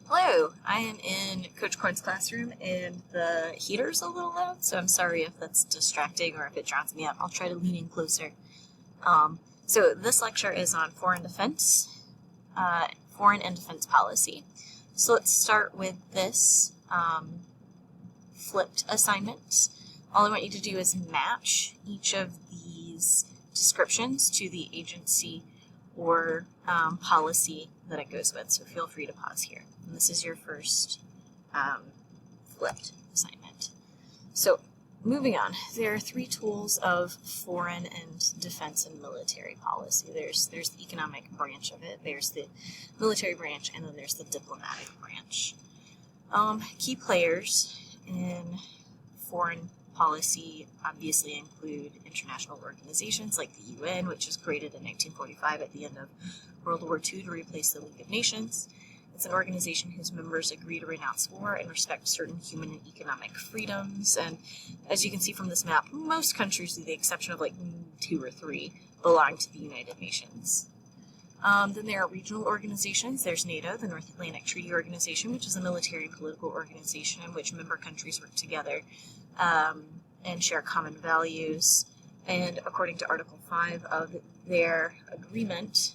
Hello, I am in Coach Corn's classroom and the heater's a little loud, so I'm sorry if that's distracting or if it drowns me out. I'll try to lean in closer. So this lecture is on foreign defense, foreign and defense policy. So let's start with this flipped assignment. All I want you to do is match each of these descriptions to the agency or policy that it goes with. So feel free to pause here. And this is your first flipped assignment. So moving on, there are three tools of foreign and defense and military policy. There's the economic branch of it, there's the military branch, and then there's the diplomatic branch. Key players in foreign policy obviously include international organizations like the UN, which was created in 1945 at the end of World War II to replace the League of Nations. It's an organization whose members agree to renounce war and respect certain human and economic freedoms. And as you can see from this map, most countries, with the exception of like 2 or 3, belong to the United Nations. Then there are regional organizations. There's NATO, the North Atlantic Treaty Organization, which is a military and political organization in which member countries work together and share common values. And according to Article 5 of their agreement,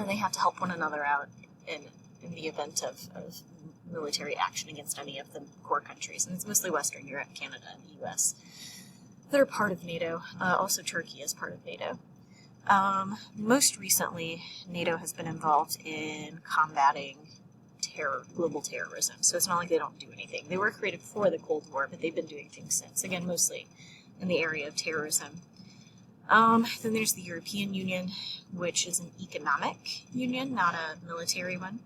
they have to help one another out in the event of military action against any of the core countries. And it's mostly Western Europe, Canada, and the US. They're part of NATO. Also Turkey is part of NATO. Most recently, NATO has been involved in combating global terrorism. So it's not like they don't do anything. They were created for the Cold War, but they've been doing things since. Again, mostly in the area of terrorism. Then there's the European Union, which is an economic union, not a military one.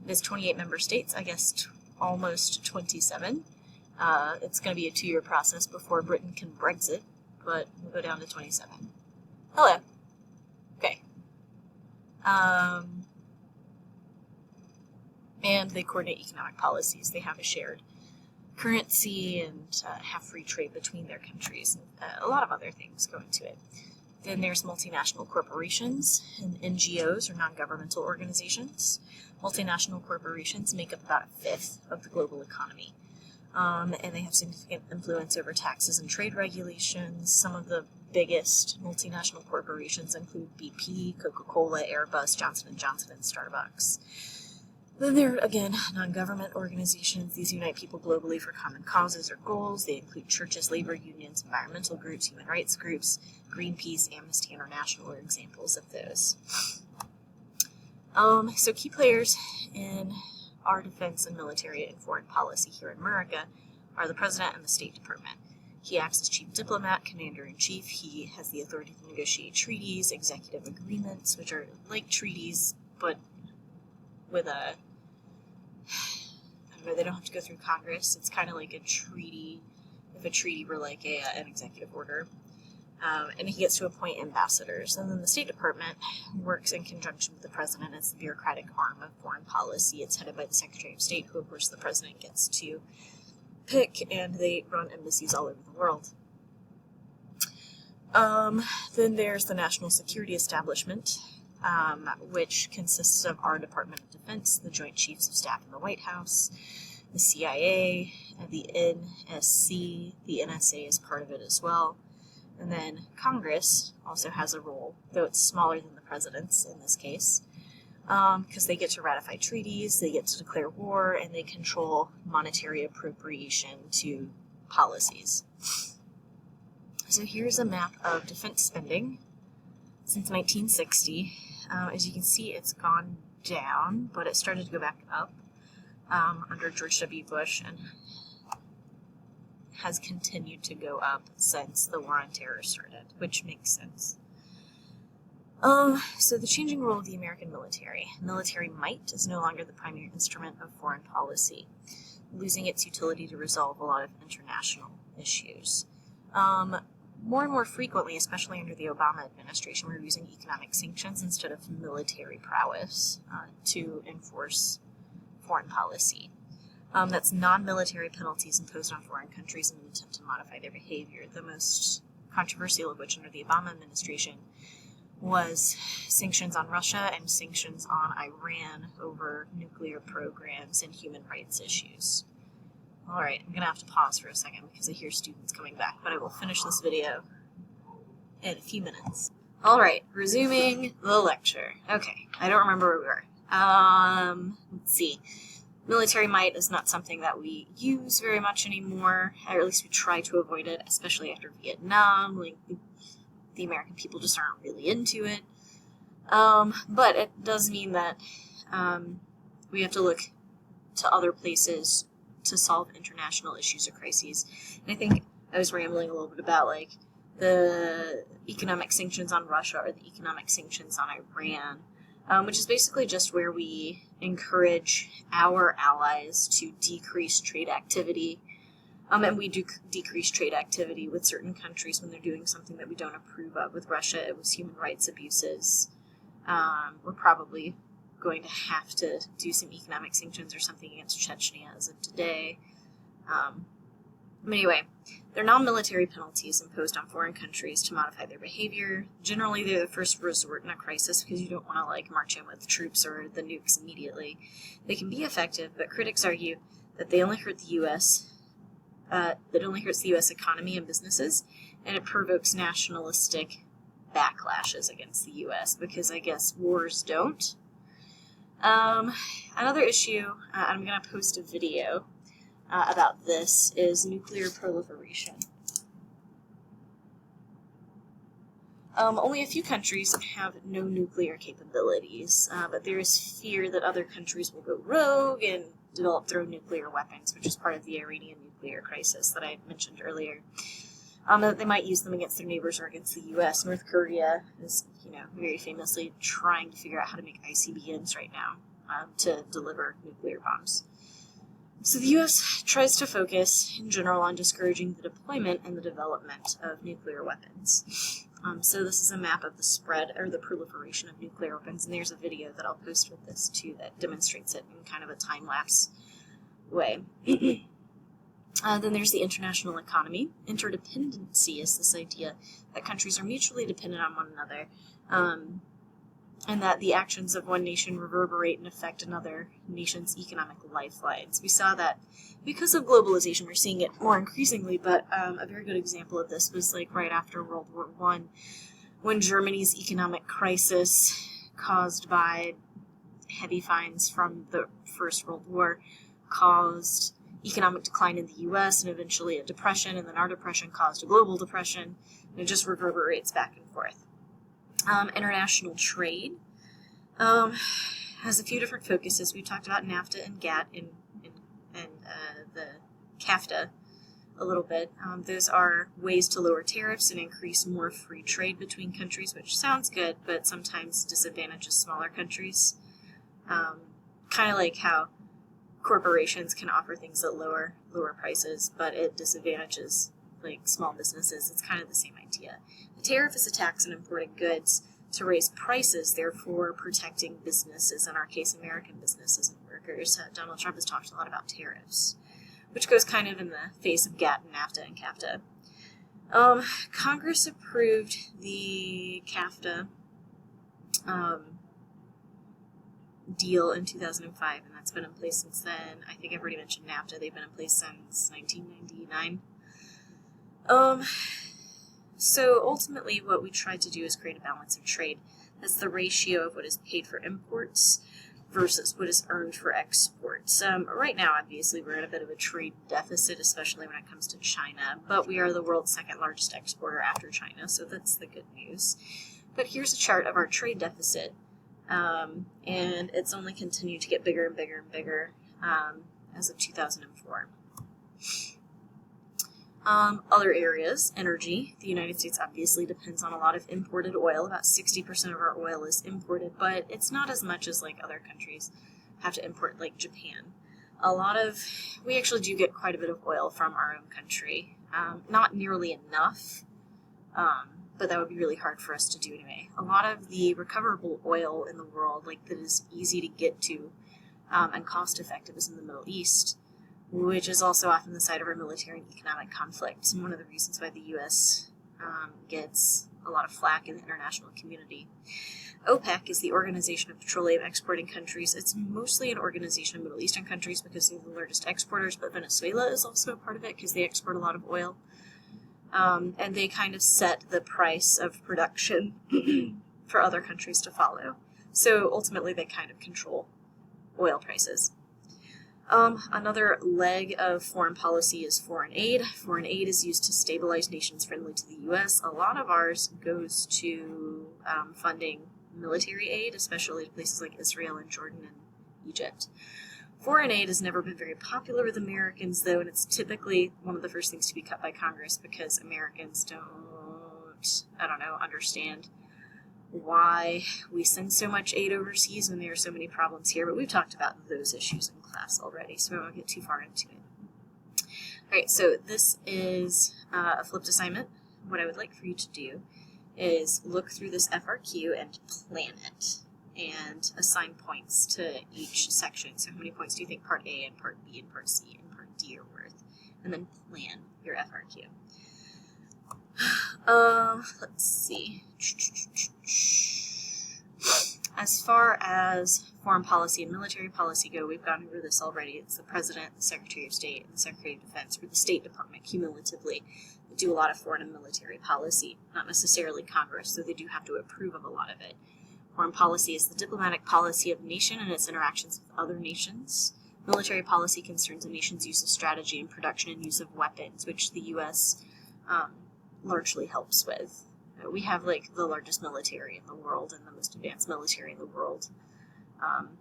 It has 28 member states, I guess almost 27. It's going to be a 2-year process before Britain can Brexit, but we'll go down to 27. Hello. Okay. And they coordinate economic policies. They have a shared currency and have free trade between their countries. A lot of other things go into it. Then there's multinational corporations and NGOs, or non-governmental organizations. Multinational corporations make up about 1/5 of the global economy. And they have significant influence over taxes and trade regulations. Some of the biggest multinational corporations include BP, Coca-Cola, Airbus, Johnson & Johnson, and Starbucks. Then there are, again, non-government organizations. These unite people globally for common causes or goals. They include churches, labor unions, environmental groups, human rights groups. Greenpeace, Amnesty International are examples of those. So key players in our defense and military and foreign policy here in America are the President and the State Department. He acts as Chief Diplomat, Commander-in-Chief. He has the authority to negotiate treaties, executive agreements, which are like treaties, but with I don't know, they don't have to go through Congress. It's kind of like a treaty, if a treaty were like an executive order. And he gets to appoint ambassadors. And then the State Department works in conjunction with the President as the bureaucratic arm of foreign policy. It's headed by the Secretary of State, who, of course, the President gets to pick, and they run embassies all over the world. Then there's the National Security Establishment, which consists of our Department of Defense, the Joint Chiefs of Staff in the White House, the CIA, the NSC, the NSA is part of it as well. And then Congress also has a role, though it's smaller than the president's in this case, because they get to ratify treaties, they get to declare war, and they control monetary appropriation to policies. So here's a map of defense spending since 1960. As you can see, it's gone down, but it started to go back up under George W. Bush and has continued to go up since the War on Terror started, which makes sense. So the changing role of the American military. Military might is no longer the primary instrument of foreign policy, losing its utility to resolve a lot of international issues. More and more frequently, especially under the Obama administration, we're using economic sanctions instead of military prowess to enforce foreign policy. That's non-military penalties imposed on foreign countries in an attempt to modify their behavior. The most controversial of which under the Obama administration was sanctions on Russia and sanctions on Iran over nuclear programs and human rights issues. All right, I'm going to have to pause for a second because I hear students coming back, but I will finish this video in a few minutes. All right, resuming the lecture. Okay, I don't remember where we were. Let's see. Military might is not something that we use very much anymore, or at least we try to avoid it, especially after Vietnam. Like, the American people just aren't really into it. But it does mean that we have to look to other places to solve international issues or crises. And I think I was rambling a little bit about like the economic sanctions on Russia or the economic sanctions on Iran, which is basically just where we encourage our allies to decrease trade activity. And we do decrease trade activity with certain countries when they're doing something that we don't approve of. With Russia, it was human rights abuses. We're probably going to have to do some economic sanctions or something against Chechnya as of today. But anyway, they're non-military penalties imposed on foreign countries to modify their behavior. Generally, they're the first resort in a crisis because you don't want to like march in with troops or the nukes immediately. They can be effective, but critics argue that they only hurt the U.S. That only hurts the U.S. economy and businesses, and it provokes nationalistic backlashes against the U.S. because I guess wars don't. Another issue, I'm going to post a video about this, is nuclear proliferation. Only a few countries have no nuclear capabilities, but there is fear that other countries will go rogue and develop their own nuclear weapons, which is part of the Iranian nuclear crisis that I mentioned earlier. That they might use them against their neighbors or against the U.S. North Korea is, very famously trying to figure out how to make ICBMs right now to deliver nuclear bombs. So the U.S. tries to focus, in general, on discouraging the deployment and the development of nuclear weapons. So this is a map of the spread, or the proliferation of nuclear weapons, and there's a video that I'll post with this, too, that demonstrates it in kind of a time-lapse way. Then there's the international economy. Interdependency is this idea that countries are mutually dependent on one another, and that the actions of one nation reverberate and affect another nation's economic lifelines. We saw that because of globalization, we're seeing it more increasingly, but a very good example of this was like right after World War I, when Germany's economic crisis, caused by heavy fines from the First World War, caused economic decline in the U.S. and eventually a depression, and then our depression caused a global depression, and it just reverberates back and forth. International trade has a few different focuses. We talked about NAFTA and GATT and the CAFTA a little bit. Those are ways to lower tariffs and increase more free trade between countries, which sounds good, but sometimes disadvantages smaller countries. Kind of like how corporations can offer things at lower prices, but it disadvantages like small businesses. It's kind of the same idea. The tariff is a tax on imported goods to raise prices, therefore protecting businesses, in our case American businesses and workers. Donald Trump has talked a lot about tariffs, which goes kind of in the face of GATT and NAFTA and CAFTA. Congress approved the CAFTA deal in 2005, and that's been in place since then. I think I've already mentioned NAFTA. They've been in place since 1999. So ultimately what we tried to do is create a balance of trade. That's the ratio of what is paid for imports versus what is earned for exports. Right now, obviously, we're in a bit of a trade deficit, especially when it comes to China, but we are the world's second largest exporter after China, so that's the good news. But here's a chart of our trade deficit. And it's only continued to get bigger and bigger and bigger as of 2004. Other areas, energy. The United States obviously depends on a lot of imported oil. About 60% of our oil is imported, but it's not as much as like other countries have to import, like Japan. We actually do get quite a bit of oil from our own country. Not nearly enough, but that would be really hard for us to do anyway. A lot of the recoverable oil in the world, like that is easy to get to and cost effective, is in the Middle East, which is also often the site of our military and economic conflicts, and one of the reasons why the U.S. gets a lot of flack in the international community. OPEC is the Organization of Petroleum Exporting Countries. It's mostly an organization of Middle Eastern countries because they're the largest exporters, but Venezuela is also a part of it because they export a lot of oil. And they kind of set the price of production for other countries to follow. So ultimately they kind of control oil prices. Another leg of foreign policy is foreign aid. Foreign aid is used to stabilize nations friendly to the U.S. A lot of ours goes to funding military aid, especially to places like Israel and Jordan and Egypt. Foreign aid has never been very popular with Americans, though, and it's typically one of the first things to be cut by Congress because Americans don't, understand why we send so much aid overseas when there are so many problems here. But we've talked about those issues in class already, so we won't get too far into it. All right, so this is a flipped assignment. What I would like for you to do is look through this FRQ and plan it and assign points to each section. So how many points do you think Part A and Part B and Part C and Part D are worth? And then plan your FRQ. Let's see. As far as foreign policy and military policy go, we've gone over this already. It's the President, the Secretary of State, and the Secretary of Defense, or the State Department cumulatively, that do a lot of foreign and military policy, not necessarily Congress, so they do have to approve of a lot of it. Foreign policy is the diplomatic policy of a nation and its interactions with other nations. Military policy concerns a nation's use of strategy and production and use of weapons, which the U.S. Largely helps with. We have the largest military in the world and the most advanced military in the world,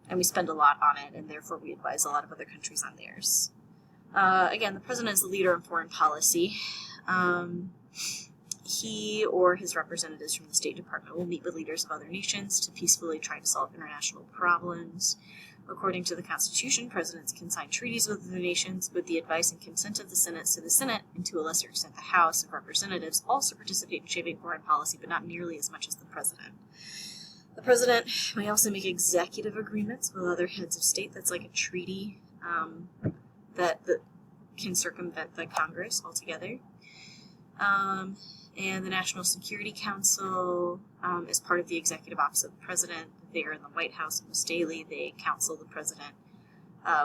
and we spend a lot on it, and therefore we advise a lot of other countries on theirs. Again, the president is the leader in foreign policy. He or his representatives from the State Department will meet with leaders of other nations to peacefully try to solve international problems. According to the Constitution, presidents can sign treaties with other nations with the advice and consent of the Senate, so the Senate, and to a lesser extent the House of Representatives, also participate in shaping foreign policy, but not nearly as much as the president. The president may also make executive agreements with other heads of state. That's like a treaty that can circumvent the Congress altogether. And the National Security Council is part of the executive office of the president. They are in the White House almost daily. They counsel the president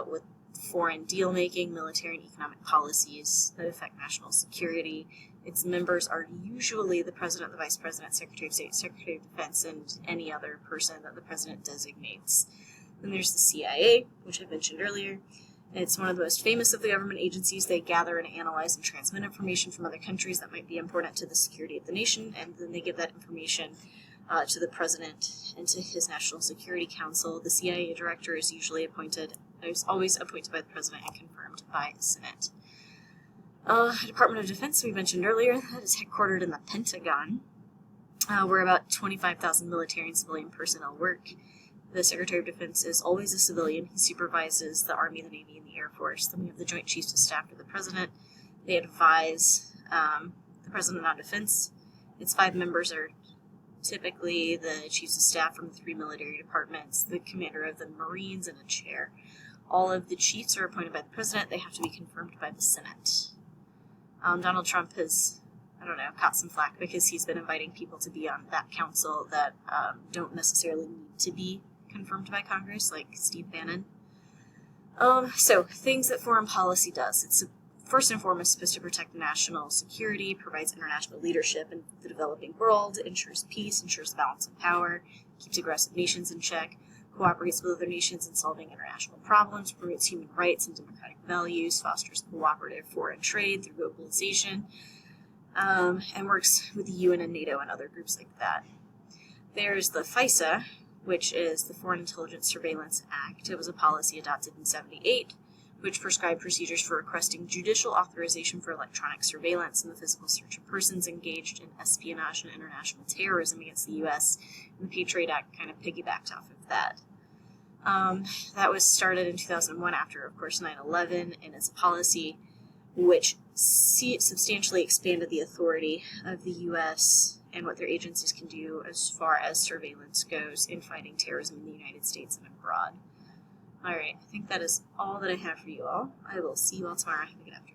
with foreign deal-making, military, and economic policies that affect national security. Its members are usually the president, the vice president, secretary of state, secretary of defense, and any other person that the president designates. Then there's the CIA, which I mentioned earlier. It's one of the most famous of the government agencies. They gather and analyze and transmit information from other countries that might be important to the security of the nation, and then they give that information to the president and to his National Security Council. The CIA director is usually always appointed by the president and confirmed by the Senate. Department of Defense, we mentioned earlier, that is headquartered in the Pentagon, where about 25,000 military and civilian personnel work. The Secretary of Defense is always a civilian. He supervises the Army, the Navy, and the Air Force. Then we have the Joint Chiefs of Staff for the President. They advise the President on defense. Its 5 members are typically the Chiefs of Staff from the 3 military departments, the Commander of the Marines, and a chair. All of the chiefs are appointed by the President. They have to be confirmed by the Senate. Donald Trump has, caught some flack because he's been inviting people to be on that council that don't necessarily need to be confirmed by Congress, like Steve Bannon. So, things that foreign policy does. It's first and foremost supposed to protect national security, provides international leadership in the developing world, ensures peace, ensures the balance of power, keeps aggressive nations in check, cooperates with other nations in solving international problems, promotes human rights and democratic values, fosters cooperative foreign trade through globalization, and works with the UN and NATO and other groups like that. There's the FISA, which is the Foreign Intelligence Surveillance Act. It was a policy adopted in 1978, which prescribed procedures for requesting judicial authorization for electronic surveillance and the physical search of persons engaged in espionage and international terrorism against the U.S., and the Patriot Act kind of piggybacked off of that. That was started in 2001 after, of course, 9/11, and it's a policy which substantially expanded the authority of the U.S. and what their agencies can do as far as surveillance goes in fighting terrorism in the United States and abroad. All right, I think that is all that I have for you all. I will see you all tomorrow. Have a good afternoon.